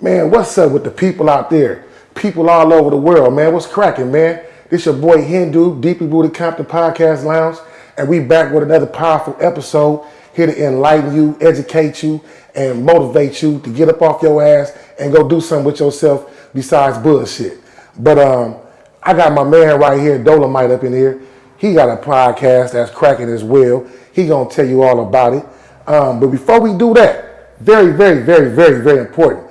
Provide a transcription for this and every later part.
Man, what's up with the people out there? People all over the world, man. What's cracking, man? This your boy Hindu, Deeply Rooted Compton Podcast Lounge, and we back with another powerful episode here to enlighten you, educate you, and motivate you to get up off your ass and go do something with yourself besides bullshit. But I got my man right here, Dolemite, up in here. He got a podcast that's cracking as well. He gonna tell you all about it. But before we do that, very, very, very, very, very important.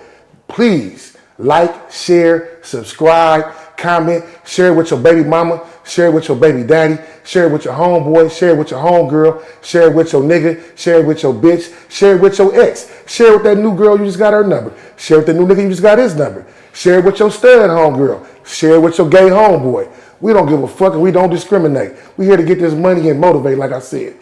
Please like, share, subscribe, comment, share it with your baby mama, share it with your baby daddy, share it with your homeboy, share it with your homegirl, share it with your nigga, share it with your bitch, share it with your ex, share it with that new girl you just got her number, share it with the new nigga you just got his number, share it with your stud homegirl, share it with your gay homeboy. We don't give a fuck and we don't discriminate. We here to get this money and motivate, like I said.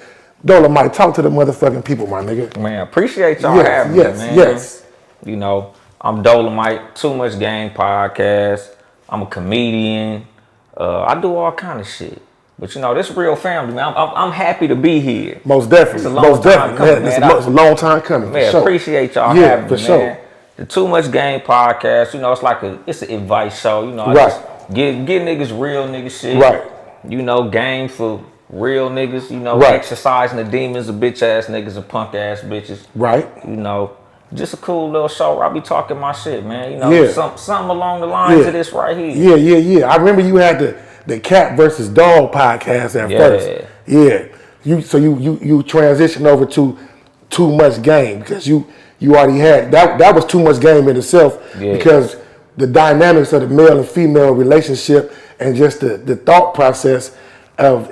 Dolemite, talk to the motherfucking people, my nigga. Man, appreciate y'all having me, man. Yes. You know, I'm Dolemite, Too Much Game Podcast. I'm a comedian. I do all kind of shit. But you know, this real family, man. I'm happy to be here. Most definitely. It's a long time coming, man. It's a long time coming. Man, sure. Appreciate y'all having me, for sure. Man. The Too Much Game Podcast, you know, it's an advice show. You know, I right. just give niggas real nigga shit. Right. You know, game for real niggas. You know, right. Exercising the demons of bitch ass niggas and punk ass bitches. Right. You know. Just a cool little show where I be talking my shit, man. You know, something along the lines of this right here. Yeah. I remember you had the cat versus dog podcast at first. Yeah. You transitioned over to Too Much Game because you already had that was too much game in itself because the dynamics of the male and female relationship and just the thought process of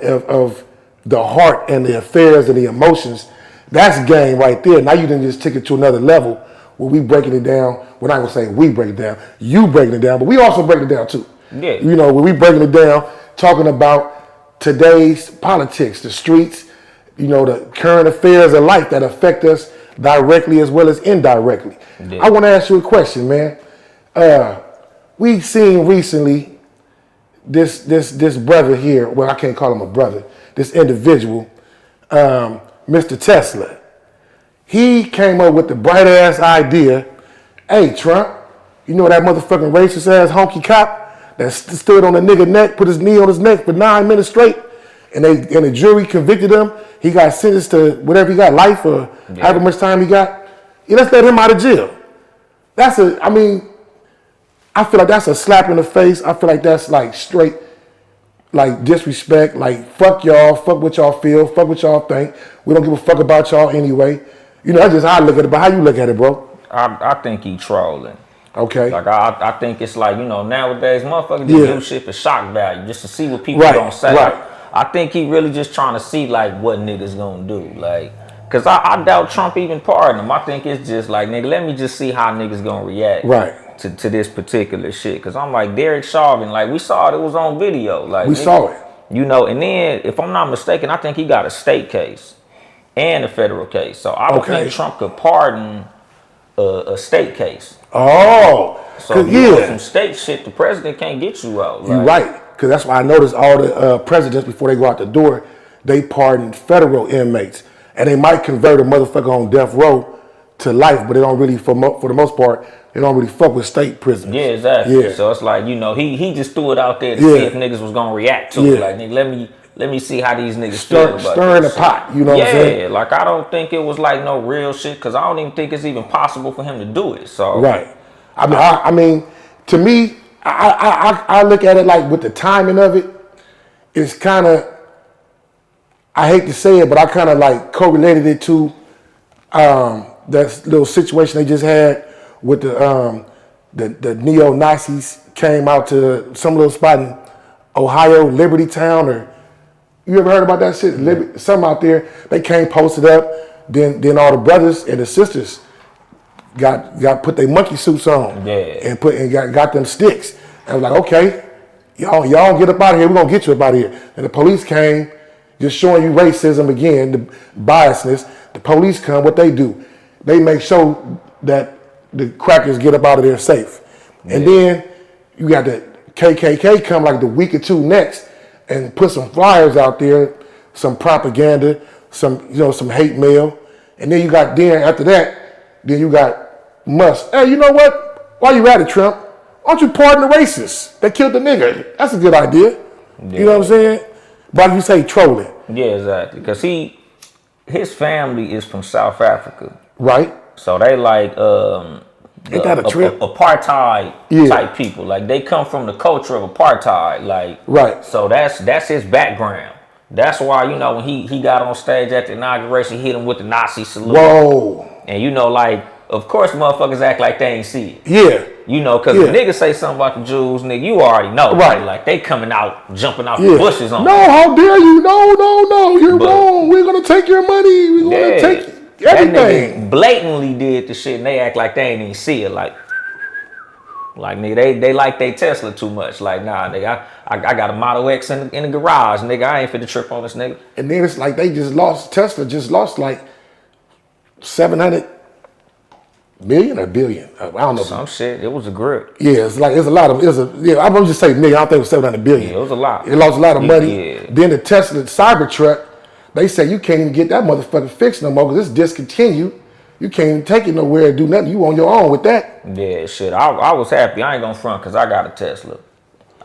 the heart and the affairs and the emotions. That's game right there. Now you didn't just take it to another level where we breaking it down. We're not gonna say we break it down. You breaking it down, but we also break it down too. Yeah. You know, when we breaking it down, talking about today's politics, the streets, you know, the current affairs of life that affect us directly as well as indirectly. Yeah. I want to ask you a question, man. We seen recently this brother here. Well, I can't call him a brother. This individual. Mr. Tesla, he came up with the bright ass idea. Hey, Trump, you know that motherfucking racist ass honky cop that stood on the nigga neck, put his knee on his neck for 9 minutes straight, and the jury convicted him. He got sentenced to whatever he got, life or however much time he got. Yeah, let's let him out of jail. I feel like that's a slap in the face. I feel like that's like straight. Like disrespect, like fuck y'all, fuck what y'all feel, fuck what y'all think. We don't give a fuck about y'all anyway. You know, that's just how I look at it, but how you look at it, bro? I think he trolling. Okay. Like I think it's like, you know, nowadays motherfuckers just do shit for shock value, just to see what people gonna say. Right. I think he really just trying to see like what niggas gonna do. Like, cause I doubt Trump even pardon him. I think it's just like, nigga, let me just see how niggas gonna react. Right. To this particular shit, cause I'm like Derek Chauvin, like we saw it was on video, like we saw it, you know. And then, if I'm not mistaken, I think he got a state case and a federal case, so I don't think Trump could pardon a state case. Oh, so you know, some state shit, the president can't get you out. Like, you're right, cause that's why I noticed all the presidents before they go out the door, they pardon federal inmates, and they might convert a motherfucker on death row to life, but they don't really, for the most part. They don't really fuck with state prisoners. Yeah, exactly. Yeah. So it's like, you know, he just threw it out there to see if niggas was gonna react to it. Like, nigga, let me see how these niggas feel about stirring the pot, you know what I'm saying? Yeah, like I don't think it was like no real shit, because I don't even think it's even possible for him to do it. So right. I mean, to me, I look at it like with the timing of it, it's kind of, I hate to say it, but I kind of like correlated it to that little situation they just had with the neo-Nazis came out to some little spot in Ohio, Liberty Town, or you ever heard about that shit? Some out there, they came posted up, then all the brothers and the sisters got put their monkey suits on and got them sticks. I was like, okay, y'all get up out of here, we're gonna get you up out of here. And the police came, just showing you racism again, the biasness. The police come, what they do? They make sure that the crackers get up out of there safe. And then you got the KKK come like the week or two next and put some flyers out there, some propaganda, some hate mail. And then after that, then you got Musk. Hey, you know what? While you at it, Trump, why don't you pardon the racists that killed the nigga? That's a good idea. Yeah. You know what I'm saying? But if you say trolling. Yeah, exactly. Because his family is from South Africa. Right. So they like Ain't that a trip? Apartheid type people. Like they come from the culture of apartheid. Like right. So that's his background. That's why, you know, when he got on stage at the inauguration, he hit him with the Nazi salute. Whoa. And you know, like, of course motherfuckers act like they ain't see it. Yeah. You know, because the niggas say something about the Jews, nigga, you already know. Right. Like they coming out, jumping out the bushes on No, how dare you? No, you're wrong. We're going to take your money. We're going to take everything. That nigga blatantly did the shit and they act like they ain't even see it. Like nigga, they like they Tesla too much. Like, nah, nigga, I got a Model X in the garage, nigga. I ain't finna trip on this nigga. And then it's like Tesla just lost like 700 million or billion. I don't know. Some shit. It was a grip. Yeah, it's a lot of, I'm gonna just say million. I don't think it was 700 billion. Yeah, it was a lot. It lost a lot of money. Yeah. Then the Tesla Cybertruck, they say you can't even get that motherfucker fixed no more because it's discontinued. You can't even take it nowhere and do nothing. You on your own with that. Yeah, shit. I was happy. I ain't gonna front because I got a Tesla.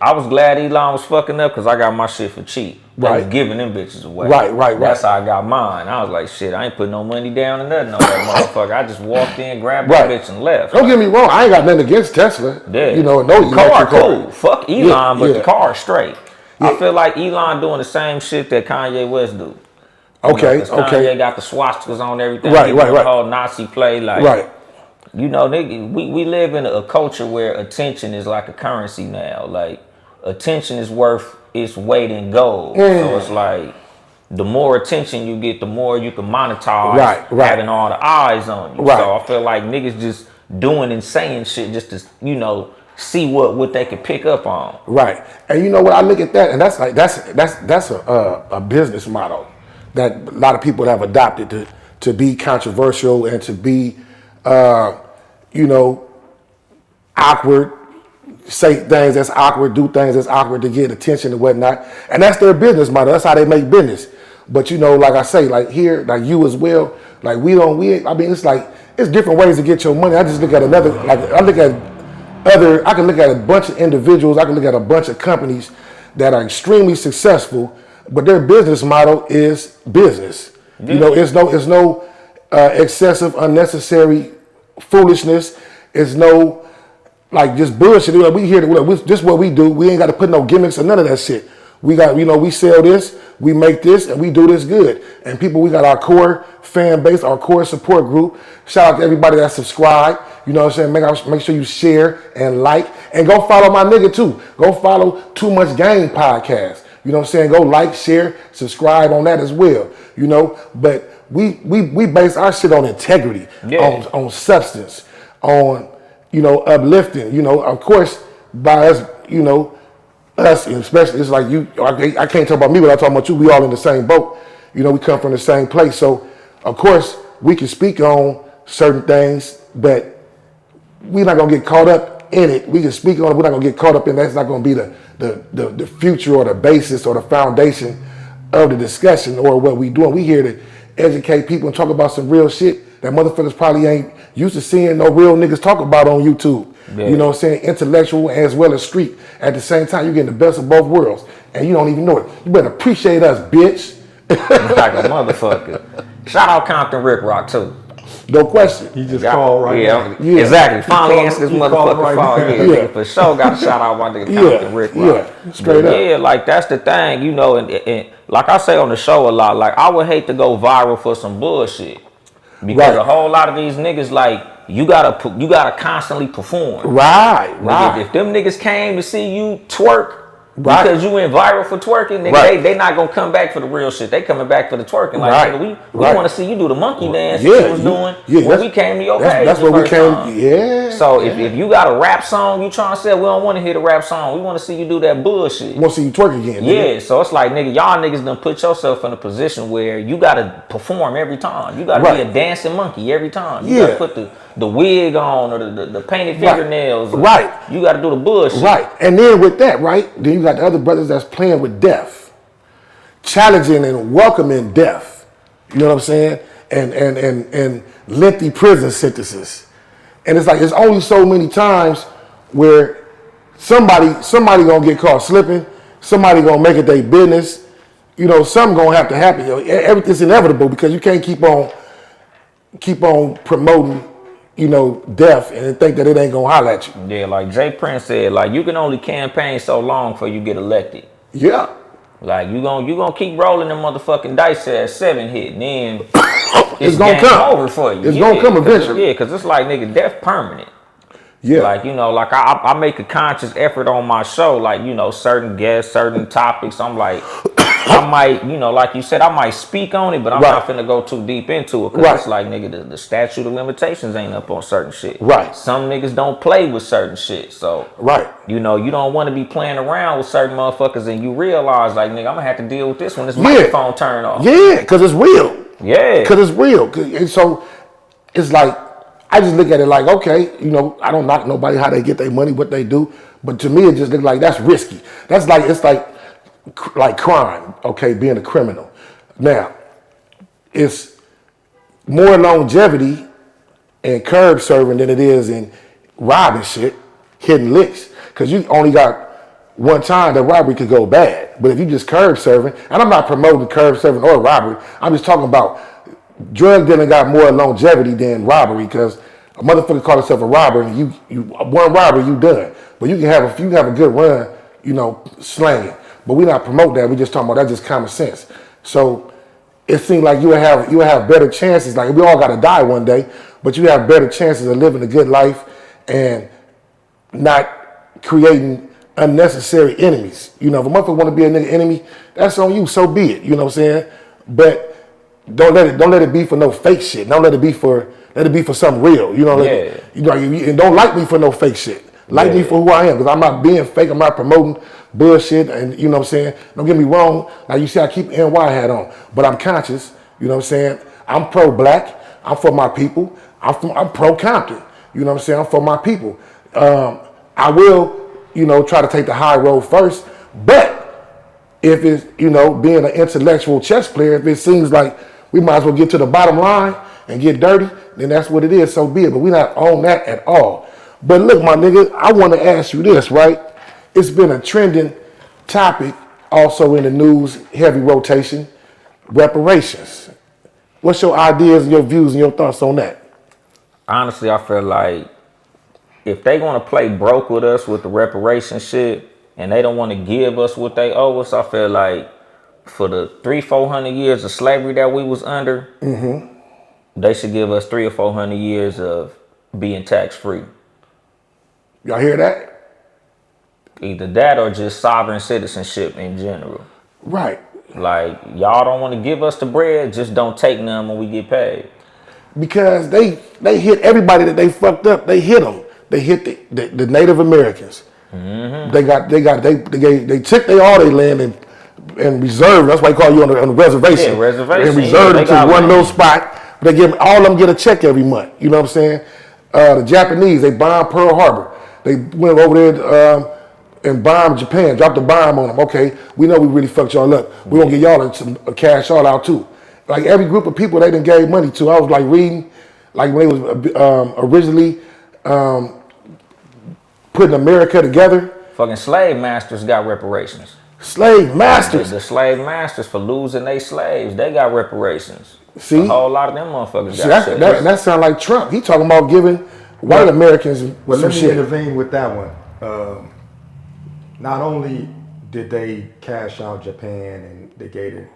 I was glad Elon was fucking up because I got my shit for cheap. They was giving them bitches away. Right. That's how I got mine. I was like, shit, I ain't putting no money down or nothing on that motherfucker. I just walked in, grabbed that bitch and left. Don't get me wrong. I ain't got nothing against Tesla. Yeah. You know, no the car cool. Fuck Elon, but the car straight. Yeah. I feel like Elon doing the same shit that Kanye West do. Okay. Kanye got the swastikas on everything. Right. The whole Nazi play, like. Right. You know, nigga, we live in a culture where attention is like a currency now. Like, attention is worth its weight in gold. So it's like, the more attention you get, the more you can monetize having all the eyes on you. So I feel like niggas just doing and saying shit just to, you know, see what they can pick up on. Right. And you know what, I look at that, and that's a business model that a lot of people have adopted to be controversial and to be, you know, awkward, say things that's awkward, do things that's awkward to get attention and whatnot. And that's their business model. That's how they make business. But you know, like I say, like here, like you as well, like I mean, it's like, it's different ways to get your money. I just look at another, like I can look at a bunch of individuals, I can look at a bunch of companies that are extremely successful, but their business model is business. Yeah. You know, it's no excessive, unnecessary foolishness. It's no like just bullshit. We hear just what we do. We ain't got to put no gimmicks or none of that shit. We got, you know, we sell this, we make this, and we do this good. And people, we got our core fan base, our core support group. Shout out to everybody that subscribe. You know what I'm saying? Make sure you share and like. And go follow my nigga too. Go follow Too Much Game podcast. You know what I'm saying? Go like, share, subscribe on that as well. You know, but we base our shit on integrity, on substance, on, you know, uplifting. You know, of course, by us, you know, us, especially, it's like you, I can't talk about me without talking about you. We all in the same boat. You know, we come from the same place. So, of course, we can speak on certain things, but we're not going to get caught up in it. We can speak on it. We're not going to get caught up in it. That's not going to be the future or the basis or the foundation of the discussion or what we doing. We here to educate people and talk about some real shit that motherfuckers probably ain't used to seeing no real niggas talk about on YouTube. Yeah. You know what I'm saying? Intellectual as well as street. At the same time, you're getting the best of both worlds. And you don't even know it. You better appreciate us, bitch. Like a motherfucker. Shout out Compton Rick Rock, too. No question. He just called right now. Yeah, exactly. Finally answered this motherfucker phone. Yeah, for sure. Got to shout out my nigga Compton Rick Rock. Yeah, straight up. Yeah, like that's the thing, you know, and like I say on the show a lot, like I would hate to go viral for some bullshit. Because a whole lot of these niggas, like, you gotta constantly perform. Right. If them niggas came to see you twerk because you went viral for twerking, nigga, they not gonna come back for the real shit. They coming back for the twerking. Like, nigga, we want to see you do the monkey dance you was doing when we came to your page. That's what we came. Yeah. So if you got a rap song you trying to say, we don't want to hear the rap song. We want to see you do that bullshit. We want to see you twerk again. Yeah. So it's like, nigga, y'all niggas done put yourself in a position where you gotta perform every time. You gotta be a dancing monkey every time. You gotta put the wig on or the painted fingernails. Right. You gotta do the bullshit. Right. And then with that, then you got the other brothers that's playing with death, challenging and welcoming death. You know what I'm saying? And lengthy prison sentences. And it's like it's only so many times where somebody gonna get caught slipping, somebody gonna make it their business. You know, something gonna have to happen. You know, everything's inevitable because you can't keep on promoting, you know, death and think that it ain't gonna holler at you. Yeah, like Jay Prince said, like you can only campaign so long before you get elected. Yeah. Like you gonna keep rolling them motherfucking dice at 7 hit, and then it's gonna come over for you. It's gonna come eventually. Yeah, because it's like nigga, death permanent. Yeah. Like, you know, like I make a conscious effort on my show, like, you know, certain guests, certain topics. I'm like, I might, you know, like you said, I might speak on it, but I'm not finna go too deep into it. Because it's like, nigga, the statute of limitations ain't up on certain shit. Right. Some niggas don't play with certain shit. So, you know, you don't want to be playing around with certain motherfuckers and you realize, like, nigga, I'm gonna have to deal with this when this microphone turn off. Yeah, because it's real. Yeah. Because it's real. And so it's like, I just look at it like, okay, you know, I don't knock nobody how they get their money, what they do. But to me, it just looks like that's risky. That's like, it's like crime, okay, being a criminal. Now, it's more longevity and curb serving than it is in robbing shit, hitting licks. Because you only got one time that robbery could go bad. But if you just curb serving, and I'm not promoting curb serving or robbery, I'm just talking about drug dealing got more longevity than robbery because a motherfucker call himself a robber and you one robber, you done. But you can have a good run, you know, slanging. But we not promote that. We just talking about that's just common sense. So it seems like you will have better chances. Like we all got to die one day, but you have better chances of living a good life and not creating unnecessary enemies. You know, if a motherfucker want to be a nigga enemy, that's on you. So be it. You know what I'm saying? But don't let it be for no fake shit. Don't let it be for something real. You know, and don't like me for no fake shit. Like me for who I am, because I'm not being fake. I'm not promoting bullshit, and you know what I'm saying? Don't get me wrong. Like you see, I keep NY hat on, but I'm conscious. You know what I'm saying? I'm pro-black. I'm for my people. I'm pro-Compton. You know what I'm saying? I'm for my people. I will, you know, try to take the high road first, but if it's, you know, being an intellectual chess player, if it seems like we might as well get to the bottom line and get dirty, then that's what it is, so be it. But we not on that at all. But look, my nigga, I want to ask you this, right? It's been a trending topic also in the news, heavy rotation, reparations. What's your ideas and your views and your thoughts on that? Honestly, I feel like if they want to play broke with us with the reparation shit and they don't want to give us what they owe us, I feel like for the 300-400 years of slavery that we was under, they should give us 300 or 400 years of being tax free. Y'all hear that? Either that or just sovereign citizenship in general. Right. Like, y'all don't want to give us the bread, just don't take none when we get paid. Because they hit everybody that they fucked up. They hit them. They hit the Native Americans. They took all their land and reserved. That's why they call you on the reservation. Yeah, reservation. And reserved them to one little spot. They give all of them get a check every month. You know what I'm saying? The Japanese, they bombed Pearl Harbor. They went over there and bombed Japan, dropped a bomb on them. Okay, we know we really fucked y'all up. We gonna get y'all some cash all out too. Like every group of people they done gave money to. I was like reading, like when they was originally putting America together. Fucking slave masters got reparations. Slave masters. The slave masters for losing their slaves, they got reparations. See, a whole lot of them motherfuckers got shit. That sound like Trump. He talking about giving white Americans well, some let me shit. intervene with that one. Not only did they cash out Japan and they gave the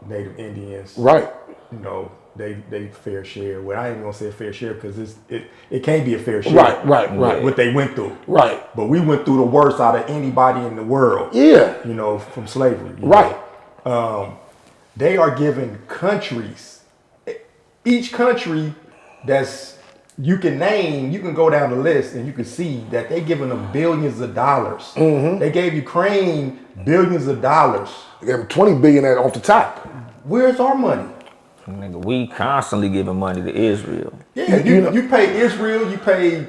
Native Indians, right? You know, they fair share. Well, I ain't gonna say fair share because it can't be a fair share. Right. What they went through. Right. But we went through the worst out of anybody in the world. Yeah. You know, from slavery. Right. They are giving countries, each country that's you can name, you can go down the list and you can see that they giving them billions of dollars. They gave Ukraine billions of dollars. They gave them $20 billion off the top. Where's our money? Nigga, we constantly giving money to Israel. Yeah, you pay Israel, you pay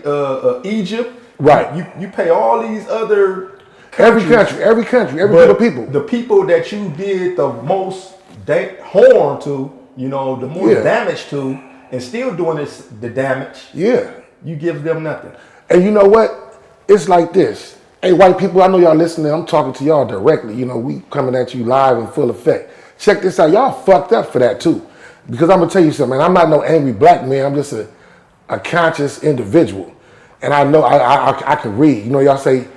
Egypt, right? You pay all these other countries. every group of people. The people that you did the most harm to, you know, the most damage to, and still doing the damage. Yeah. you give them nothing. And you know what? It's like this. Hey, white people, I know y'all listening. I'm talking to y'all directly. You know, we coming at you live in full effect. Check this out. Y'all fucked up for that too. Because I'm going to tell you something, man. I'm not no angry black man. I'm just a conscious individual. And I know I can read. You know, y'all say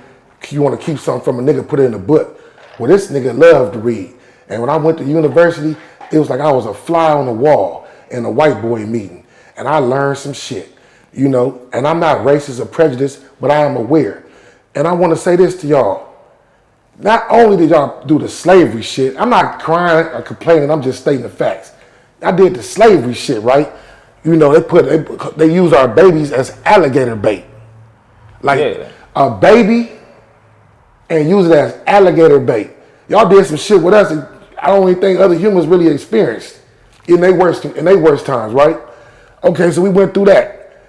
you want to keep something from a nigga, put it in a book. Well, this nigga loved to read. And when I went to university, it was like I was a fly on the wall in a white boy meeting. And I learned some shit, you know. And I'm not racist or prejudiced, but I am aware. And I want to say this to y'all. Not only did y'all do the slavery shit, I'm not crying or complaining, I'm just stating the facts. I did the slavery shit, right? You know, they use our babies as alligator bait. Like a baby and use it as alligator bait. Y'all did some shit with us that I don't even think other humans really experienced in their worst times, right? Okay, so we went through that.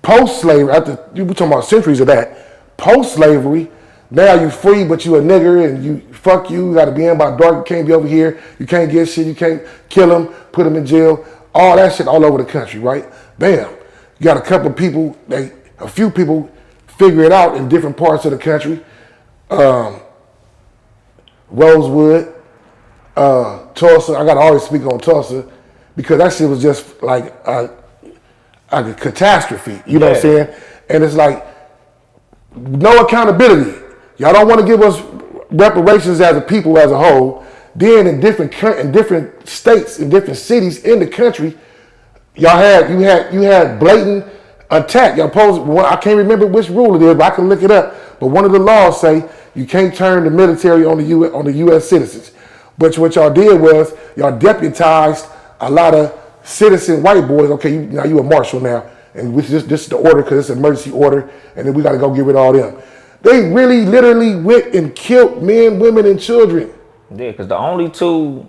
Post-slavery, after you were talking about centuries of that, post-slavery, now you free, but you a nigger and you gotta be in by dark, you can't be over here, you can't get shit, you can't kill them, put them in jail, all that shit all over the country, right? Bam. You got a few people figure it out in different parts of the country. Rosewood, Tulsa, I gotta always speak on Tulsa because that shit was just like a catastrophe, you know what I'm saying? And it's like, no accountability. Y'all don't want to give us reparations as a people as a whole. Then in different states, in different cities in the country, you had blatant attack. Y'all I can't remember which rule it is, but I can look it up. But one of the laws say you can't turn the military on the U.S. citizens. But what y'all did was y'all deputized a lot of citizen white boys. Okay, now you a marshal now, and this is the order because it's an emergency order, and then we got to go get rid of all them. They really, literally went and killed men, women, and children. Yeah, because the only two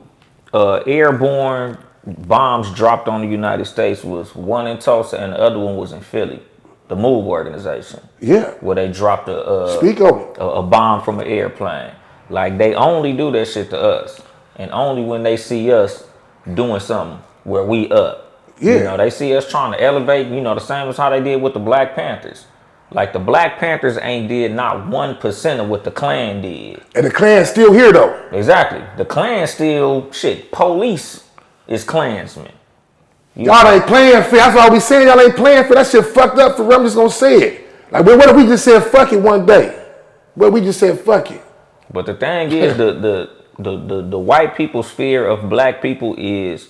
airborne bombs dropped on the United States was one in Tulsa and the other one was in Philly, the MOVE organization. Yeah. Where they dropped a bomb from an airplane. Like, they only do that shit to us. And only when they see us doing something where we up. Yeah. You know, they see us trying to elevate, you know, the same as how they did with the Black Panthers. Like, the Black Panthers ain't did not 1% of what the Klan did. And the Klan's still here, though. Exactly. The Klan still, police is Klansmen. Y'all ain't playing fair. That's why we saying y'all ain't playing fair. That shit fucked up for real. I'm just gonna say it. Like, what if we just said fuck it one day? What if we just said fuck it? But the thing is, the white people's fear of black people is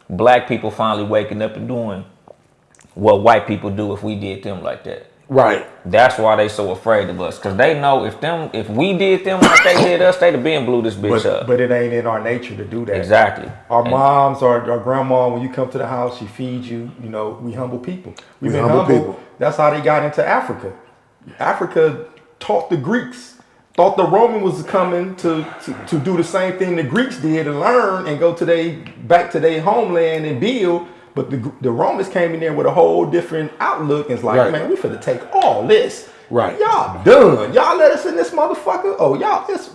black people finally waking up and doing what white people do if we did them like that. Right. That's why they so afraid of us, because they know if we did them like they did us, they'd have been blew this bitch up. But it ain't in our nature to do that. Exactly. Our moms, our grandma, when you come to the house, she feeds you. You know, we humble people. We've been humble people. That's how they got into Africa. Africa taught the Greeks. Thought the Roman was coming to do the same thing the Greeks did and learn and go back to their homeland and build. But the Romans came in there with a whole different outlook and it's like, right, man, we finna take all this. Right. Y'all done. Y'all let us in this motherfucker. Oh,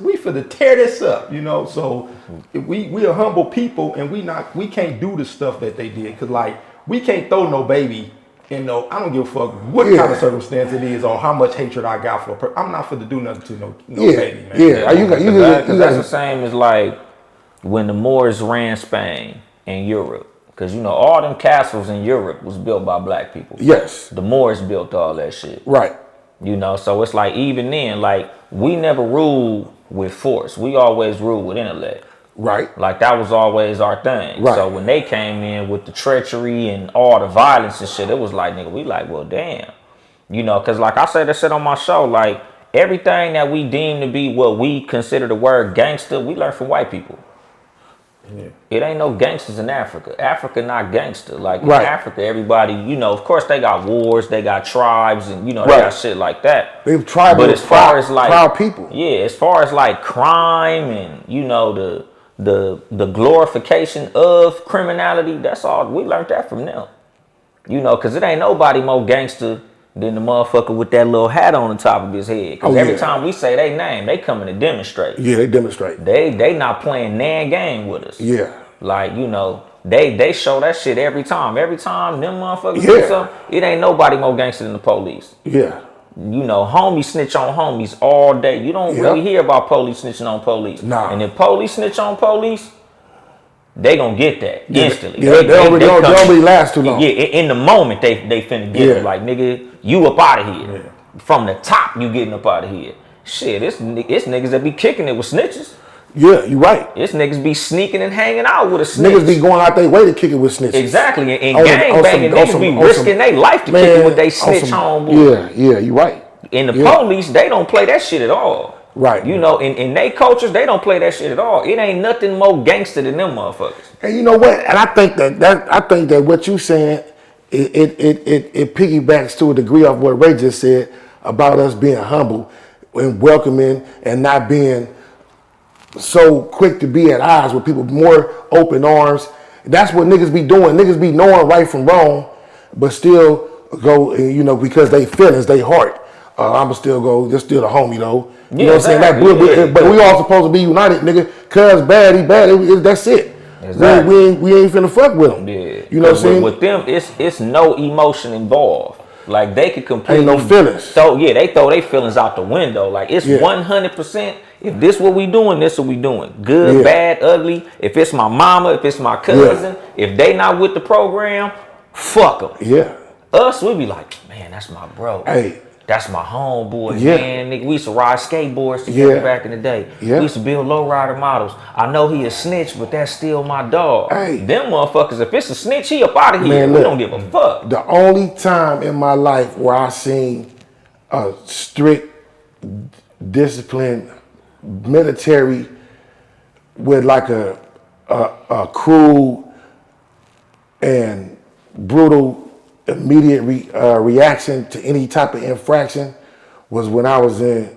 we finna tear this up, you know? So we are humble people and we can't do the stuff that they did. Cause like, we can't throw no baby in no, I don't give a fuck what kind of circumstance it is or how much hatred I got for a person. I'm not finna do nothing to no baby, man. Yeah, Cause that's the same as like when the Moors ran Spain and Europe. Because, you know, all them castles in Europe was built by black people. Yes. The Moors built all that shit. Right. You know, so it's like, even then, like, we never ruled with force. We always ruled with intellect. Right. Like, that was always our thing. Right. So when they came in with the treachery and all the violence and shit, it was like, nigga, we like, well, damn. You know, because like I said that shit on my show, like, everything that we deem to be what we consider the word gangster, we learned from white people. Yeah. It ain't no gangsters in Africa. Africa not gangster. Like in Africa, everybody, you know, of course they got wars, they got tribes, and you know, they got shit like that. They've tribal, but as far as like proud people. Yeah, as far as like crime and you know the glorification of criminality, that's all we learned that from them. You know, cause it ain't nobody more gangster than the motherfucker with that little hat on the top of his head. Because every time we say they name, they coming to demonstrate. Yeah, they demonstrate. They not playing nan game with us. Yeah. Like, you know, they show that shit every time. Every time them motherfuckers do something, it ain't nobody more gangster than the police. Yeah. You know, homies snitch on homies all day. You don't really hear about police snitching on police. Nah. And if police snitch on police, they gonna get that instantly. Yeah, they don't really last too long. Yeah, in the moment they finna get it. Like, nigga, you up out of here. Yeah. From the top, you getting up out of here. Shit, it's niggas that be kicking it with snitches. Yeah, you right. It's niggas be sneaking and hanging out with a snitch. Niggas be going out their way to kick it with snitches. Exactly. And gang banging niggas be risking their life to kick it with they snitch homeboy. Yeah, you right. And the police, they don't play that shit at all. Right. You know, in they cultures, they don't play that shit at all. It ain't nothing more gangster than them motherfuckers. And you know what? And I think that what you saying, it piggybacks to a degree of what Ray just said about us being humble and welcoming and not being so quick to be at odds with people, more open arms. That's what niggas be doing. Niggas be knowing right from wrong, but still go, you know, because they feelings, they heart. I'ma still go, just still the homie though. You know what I'm saying? That, but we all supposed to be united, nigga. Cuz bad, he bad. That's it. Exactly. We ain't finna fuck with them. Yeah. You know what I'm saying? With them, it's no emotion involved. Like, they could completely ain't no feelings. They throw their feelings out the window. Like, it's 100%. If this what we doing, this what we doing. Good, bad, ugly. If it's my mama, if it's my cousin, if they not with the program, fuck them. Yeah. Us, we be like, man, that's my bro. Hey. That's my homeboy, man. Nigga, we used to ride skateboards together back in the day. Yeah. We used to build lowrider models. I know he a snitch, but that's still my dog. Hey. Them motherfuckers, if it's a snitch, he up out of here. Man, we don't give a fuck. The only time in my life where I seen a strict, disciplined military with like a cruel and brutal immediate reaction to any type of infraction was when I was in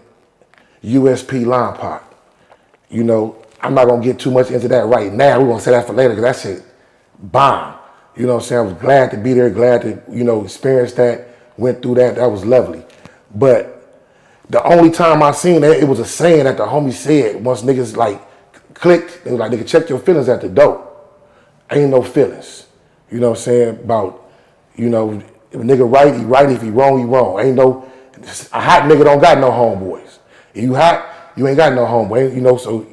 USP Line Park. You know, I'm not gonna get too much into that right now. We're gonna say that for later because that shit bomb. You know what I'm saying? I was glad to be there, glad to, you know, experience that, went through that. That was lovely. But the only time I seen that, it was a saying that the homie said once niggas like clicked, they was like, nigga, check your feelings at the door. Ain't no feelings. You know what I'm saying? About, you know, if a nigga right, he right. If he wrong, he wrong. Ain't no, a hot nigga don't got no homeboys. If you hot, you ain't got no homeboy. You know, so,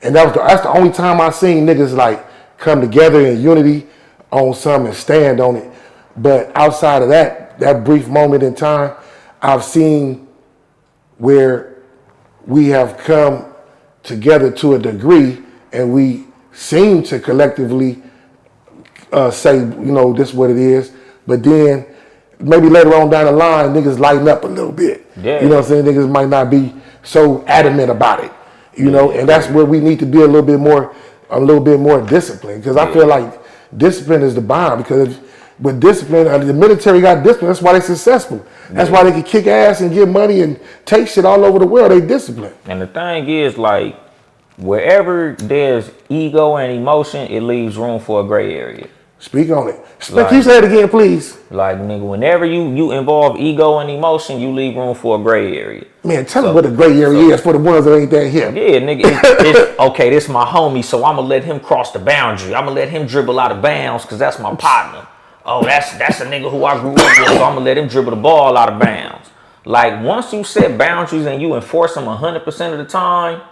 and that's the only time I seen niggas like come together in unity on something and stand on it. But outside of that brief moment in time, I've seen where we have come together to a degree and we seem to collectively say, you know, this is what it is. But then maybe later on down the line, niggas lighten up a little bit. Yeah. You know what I'm saying? Niggas might not be so adamant about it. You know, and that's where we need to be a little bit more disciplined. Because I feel like discipline is the bomb. Because with discipline, the military got discipline. That's why they're successful. That's why they can kick ass and get money and take shit all over the world. They discipline. And the thing is, like, wherever there's ego and emotion, it leaves room for a gray area. Speak on it. Can you say it again, please? Like, nigga, whenever you involve ego and emotion, you leave room for a gray area. Man, tell them what the gray area is for the ones that ain't that here. Yeah, nigga, it's okay, this my homie, so I'm going to let him cross the boundary. I'm going to let him dribble out of bounds because that's my partner. Oh, that's a nigga who I grew up with, so I'm going to let him dribble the ball out of bounds. Like, once you set boundaries and you enforce them 100% of the time,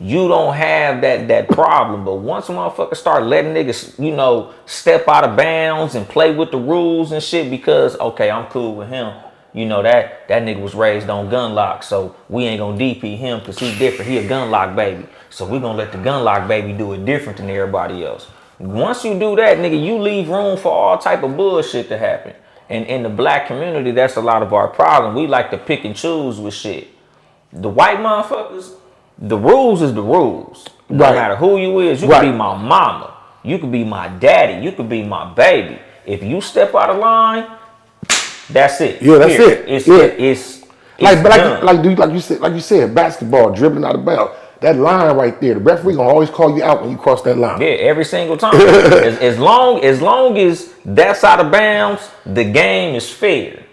you don't have that problem. But once motherfuckers start letting niggas, you know, step out of bounds and play with the rules and shit because, okay, I'm cool with him. You know, that nigga was raised on gun lock, so we ain't gonna DP him because he different. He a gun lock baby. So we gonna let the gun lock baby do it different than everybody else. Once you do that, nigga, you leave room for all type of bullshit to happen. And in the black community, that's a lot of our problem. We like to pick and choose with shit. The white motherfuckers, the rules is the rules. No matter who you is, you could be my mama. You could be my daddy. You could be my baby. If you step out of line, that's it. Yeah, that's it. It's like you said, basketball, dribbling out of bounds. That line right there, the referee gonna always call you out when you cross that line. Yeah, every single time. as long as that's out of bounds, the game is fair.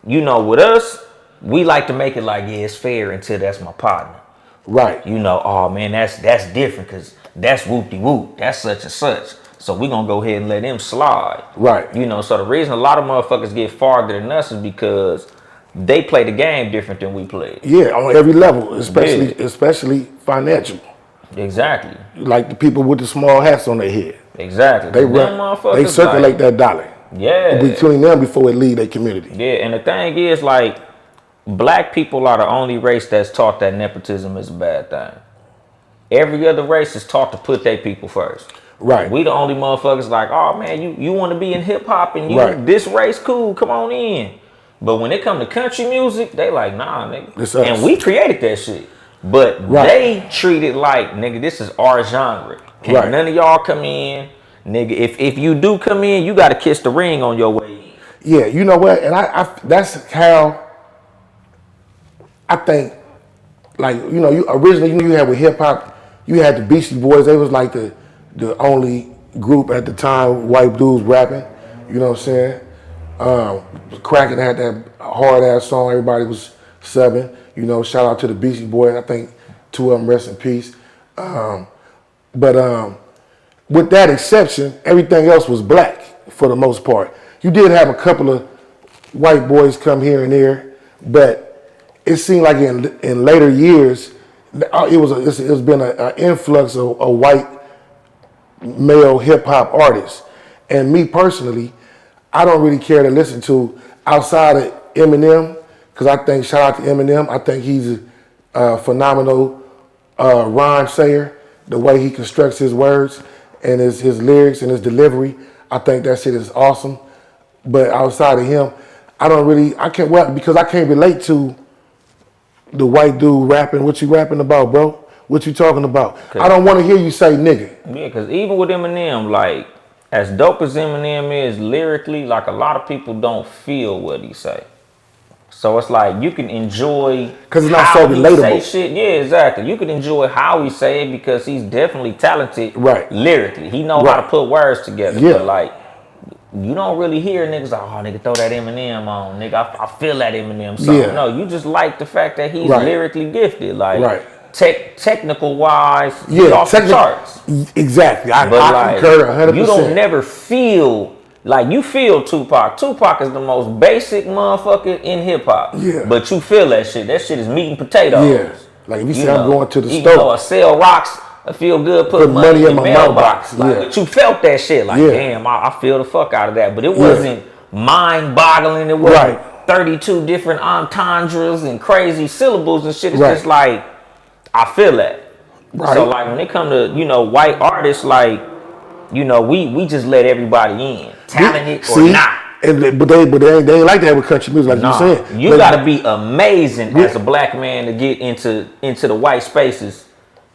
You know, with us, we like to make it like, yeah, it's fair until that's my partner. Right. You know, oh man, that's different because that's whoop-de-whoop. That's such and such. So we gonna go ahead and let them slide. Right. You know, so the reason a lot of motherfuckers get farther than us is because they play the game different than we play. Yeah, on every level, especially financial. Exactly. Like the people with the small hats on their head. Exactly. They circulate that dollar. Yeah. Between them before it leave their community. Yeah, and the thing is, like, black people are the only race that's taught that nepotism is a bad thing. Every other race is taught to put their people first. Right. We the only motherfuckers like, oh man, you want to be in hip hop and this race cool, come on in. But when it come to country music, they like, nah, nigga. And we created that shit. But they treat it like, nigga, this is our genre. Can't none of y'all come in. Nigga, if you do come in, you got to kiss the ring on your way in. Yeah, you know what? And I that's how I think, like, you know, you originally, you had with hip hop, you had the Beastie Boys. They was like the only group at the time, white dudes rapping. You know what I'm saying? Kraken had that hard ass song. Everybody was subbing. You know, shout out to the Beastie Boys. I think two of them rest in peace. But with that exception, everything else was black for the most part. You did have a couple of white boys come here and there, but it seemed like in later years, it's been an influx of white male hip hop artists. And me personally, I don't really care to listen to outside of Eminem, because I think, shout out to Eminem, I think he's a phenomenal rhyme sayer. The way he constructs his words and his lyrics and his delivery, I think that shit is awesome. But outside of him, because I can't relate to the white dude rapping. What you rapping about, bro? What you talking about? I don't want to hear you say nigga. Yeah, because even with Eminem, like, as dope as Eminem is lyrically, like, a lot of people don't feel what he say. So it's like you can enjoy because it's not so relatable. Say shit. Yeah, exactly. You can enjoy how he say it because he's definitely talented lyrically. He know how to put words together. Yeah. But like, you don't really hear niggas like, oh, nigga, throw that Eminem on, nigga. I feel that Eminem song. Yeah. No, you just like the fact that he's lyrically gifted. Like, technical wise, he's off the charts. Exactly. I concur 100%. You don't never feel. Like, you feel Tupac. Tupac is the most basic motherfucker in hip hop. Yeah. But you feel that shit. That shit is meat and potatoes. Yeah. Like, if you say I'm going to the store. You know, I sell rocks, I feel good, put money in my mailbox. Like, but you felt that shit. Like, damn, I feel the fuck out of that. But it wasn't mind-boggling. It wasn't 32 different entendres and crazy syllables and shit. It's just like, I feel that. Right. So, like, when it come to, you know, white artists, like, you know, we just let everybody in, talented or not. But they ain't like that with country music, like you said. You got to be amazing as a black man to get into the white spaces,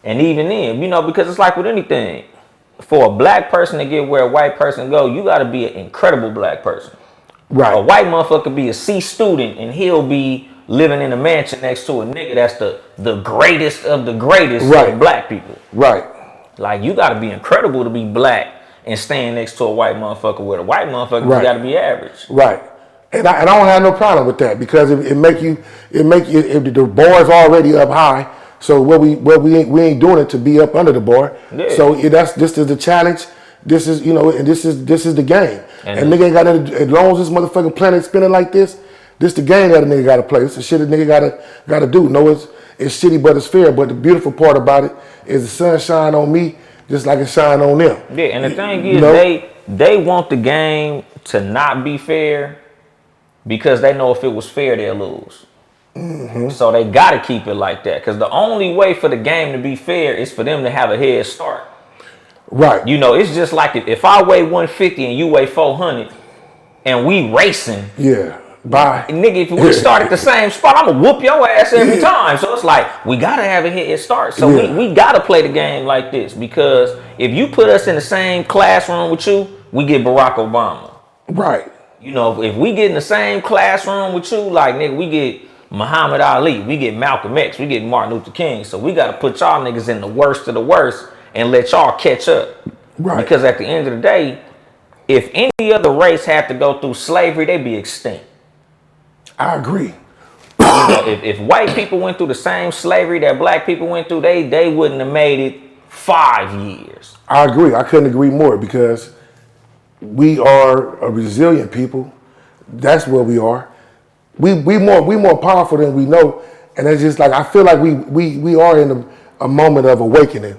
and even then, you know, because it's like with anything, for a black person to get where a white person go, you got to be an incredible black person. Right. A white motherfucker could be a C student, and he'll be living in a mansion next to a nigga that's the greatest of the greatest of black people. Right. Like, you got to be incredible to be black and stand next to a white motherfucker where the white motherfucker got to be average. Right. And I don't have no problem with that because it make you if the bar is already up high. So we ain't doing it to be up under the bar. Yeah. So this is the challenge. This is, you know, and this is the game. And nigga ain't got nothing, as long as this motherfucking planet spinning like this the game that a nigga got to play. It's the shit a nigga gotta do. No, it's shitty, but it's fair. But the beautiful part about it is the sun shine on me just like it shine on them. Yeah, and the thing is, they want the game to not be fair because they know if it was fair, they'll lose. Mm-hmm. So they got to keep it like that because the only way for the game to be fair is for them to have a head start. Right. You know, it's just like if I weigh 150 and you weigh 400 and we racing. Yeah. Bye. Nigga, if we start at the same spot, I'm going to whoop your ass every time. So it's like, we got to have a head start. So we got to play the game like this because if you put us in the same classroom with you, we get Barack Obama. Right. You know, if we get in the same classroom with you, like, nigga, we get Muhammad Ali, we get Malcolm X, we get Martin Luther King. So we got to put y'all niggas in the worst of the worst and let y'all catch up. Right. Because at the end of the day, if any other race had to go through slavery, they'd be extinct. I agree. You know, if white people went through the same slavery that black people went through, they wouldn't have made it 5 years. I agree. I couldn't agree more because we are a resilient people. That's where we are. We more powerful than we know, and it's just like I feel like we are in a moment of awakening.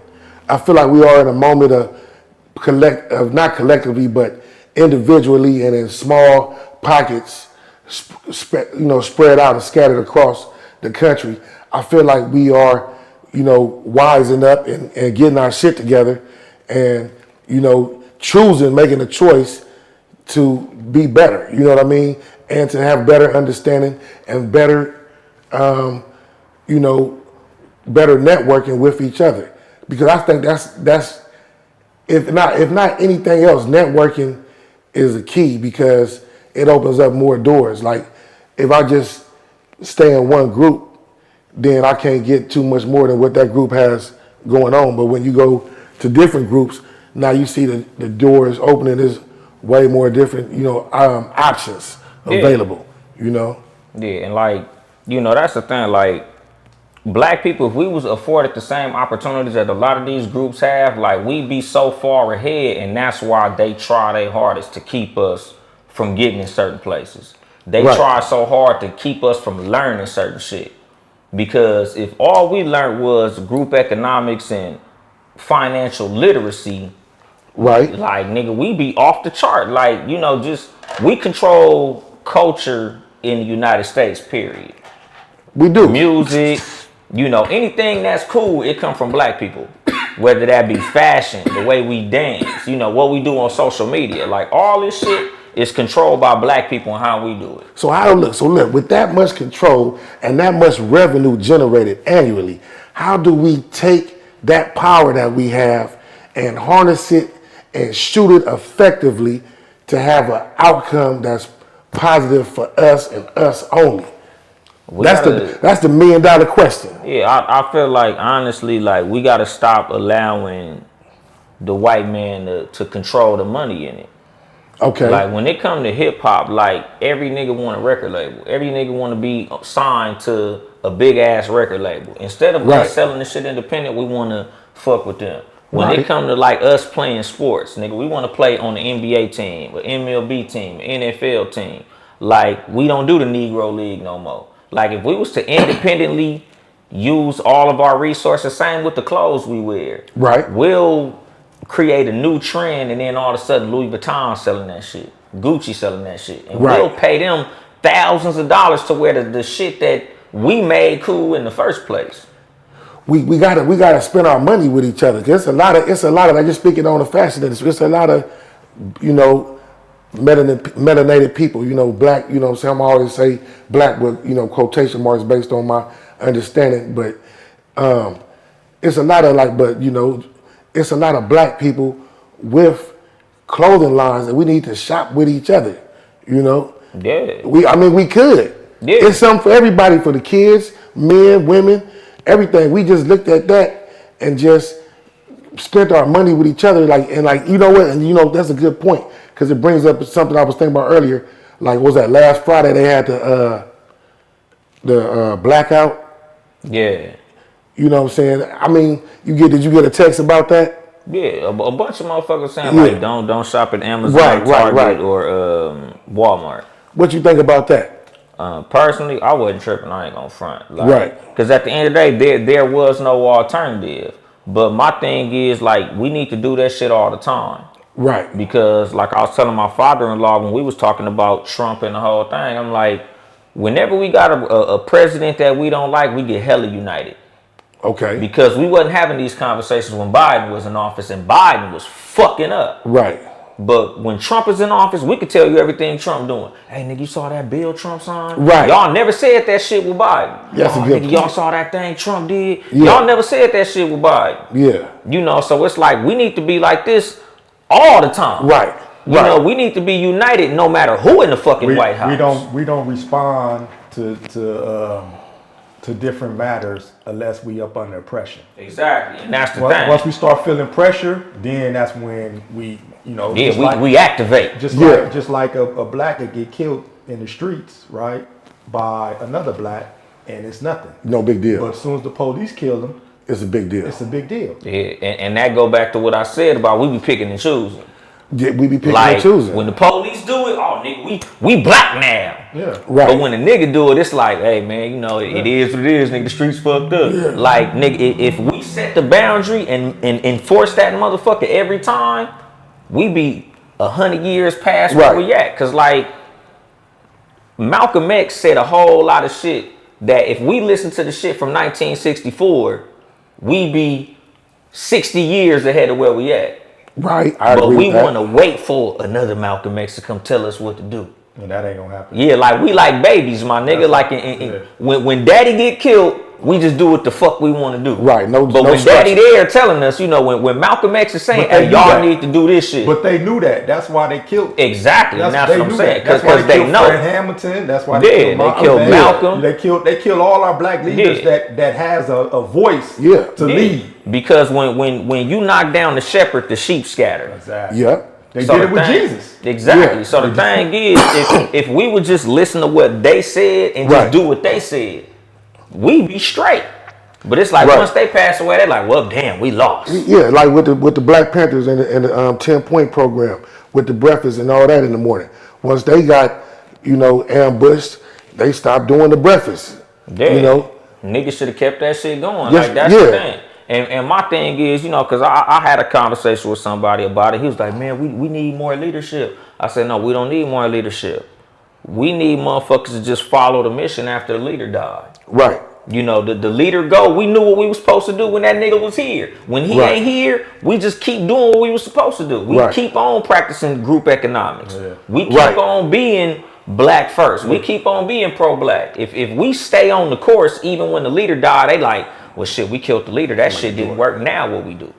I feel like we are in a moment of not collectively, but individually and in small pockets, spread out and scattered across the country. I feel like we are, wising up and getting our shit together, and making a choice to be better. You know what I mean? And to have better understanding and better, better networking with each other. Because I think that's if not anything else, networking is a key because it opens up more doors. Like if I just stay in one group, then I can't get too much more than what that group has going on. But when you go to different groups, now you see the doors opening. There's way more different, options available. Yeah, and that's the thing. Like black people, if we was afforded the same opportunities that a lot of these groups have, like we'd be so far ahead, and that's why they try their hardest to keep us from getting in certain places. They try so hard to keep us from learning certain shit. Because if all we learned was group economics and financial literacy, right? Like nigga, we be off the chart. Like, we control culture in the United States, period. We do. Music, anything that's cool, it come from black people. Whether that be fashion, the way we dance, what we do on social media. Like all this shit is controlled by black people and how we do it. So look, with that much control and that much revenue generated annually, how do we take that power that we have and harness it and shoot it effectively to have an outcome that's positive for us and us only? That's the $1 million question. Yeah, I feel like honestly, like we gotta stop allowing the white man to control the money in it. Okay. Like when it come to hip hop, like every nigga want a record label. Every nigga want to be signed to a big ass record label. Instead of us selling this shit independent, we want to fuck with them. When it come to like us playing sports, nigga, we want to play on the NBA team, an MLB team, NFL team. Like we don't do the Negro League no more. Like if we was to independently use all of our resources, same with the clothes we wear. Right. We'll create a new trend, and then all of a sudden Louis Vuitton selling that shit, Gucci selling that shit, and we'll pay them thousands of dollars to wear the shit that we made cool in the first place. We gotta spend our money with each other. It's a lot of like just speaking on the fashion industry. It's a lot of melanated people. Black. Some always say black with quotation marks based on my understanding, but it's a lot of it's a lot of black people with clothing lines, and we need to shop with each other. Yeah. We could. Yeah. It's something for everybody, for the kids, men, women, everything. We just looked at that and just spent our money with each other. And that's a good point because it brings up something I was thinking about earlier. Like, what was that last Friday? They had the blackout. Yeah. You know what I'm saying? Did you get a text about that? Yeah, a bunch of motherfuckers saying like don't shop at Amazon, Target, or Walmart. What you think about that? Personally, I wasn't tripping. I ain't gonna front. Because at the end of the day, there was no alternative. But my thing is like we need to do that shit all the time. Right. Because like I was telling my father-in-law when we was talking about Trump and the whole thing, I'm like, whenever we got a president that we don't like, we get hella united. Okay. Because we wasn't having these conversations when Biden was in office, and Biden was fucking up. Right. But when Trump is in office, we could tell you everything Trump doing. Hey, nigga, you saw that bill Trump signed? Right. Y'all never said that shit with Biden. That's a good nigga, point. y'all saw that thing Trump did? Yeah. Y'all never said that shit with Biden. Yeah. So it's like we need to be like this all the time. Right. We need to be united no matter who in the fucking White House. We don't respond to different matters unless we up under pressure. Exactly. And that's the thing. Once we start feeling pressure, then that's when we we activate. Just like a black that get killed in the streets, right, by another black, and it's nothing. No big deal. But as soon as the police kill them, It's a big deal. It's a big deal. Yeah, and that go back to what I said about we be picking and choosing. Yeah, we be picking Like, and choosing. when the police do it, oh nigga, we black now. Yeah. Right. But when a nigga do it, it's like, hey man, you know, it is what it is, nigga. The streets fucked up. Yeah. Like, nigga, if we set the boundary and enforce that motherfucker every time, we be 100 years past where we at. Cause like, Malcolm X said a whole lot of shit that if we listen to the shit from 1964, we be 60 years ahead of where we at. Right. But we want to wait for another Malcolm X to come tell us what to do. And that ain't gonna happen. Yeah, like we like babies, my nigga. That's When daddy get killed, we just do what the fuck we want to do. Right. But when daddy there telling us, you know, when Malcolm X is saying, hey, y'all need to do this shit. But they knew that. That's why they killed. Exactly. That's what I'm saying. That's Because why they killed know. Fred Hamilton. That's why they killed Malcolm. They killed all our black leaders that has a voice to lead. Because when you knock down the shepherd, the sheep scatter. Exactly. Yep. They did it with Jesus. Exactly. Yeah. So the thing is, if we would just listen to what they said and just do what they said, we be straight. But it's like once they pass away, they're like, well, damn, we lost. Yeah, like with the Black Panthers and the 10-point program, with the breakfast and all that in the morning. Once they got, you know, ambushed, they stopped doing the breakfast. Yeah. You know, niggas should have kept that shit going. Yes, like that's the thing. And my thing is, you know, because I had a conversation with somebody about it. He was like, man, we need more leadership. I said, no, we don't need more leadership. We need motherfuckers to just follow the mission after the leader died. Right. You know, the leader go, we knew what we was supposed to do when that nigga was here. When he ain't here, we just keep doing what we was supposed to do. We keep on practicing group economics. Yeah. We keep on being black first. We keep on being pro-black. If we stay on the course, even when the leader died, they like, well, shit, we killed the leader. That shit didn't work. Now what we do?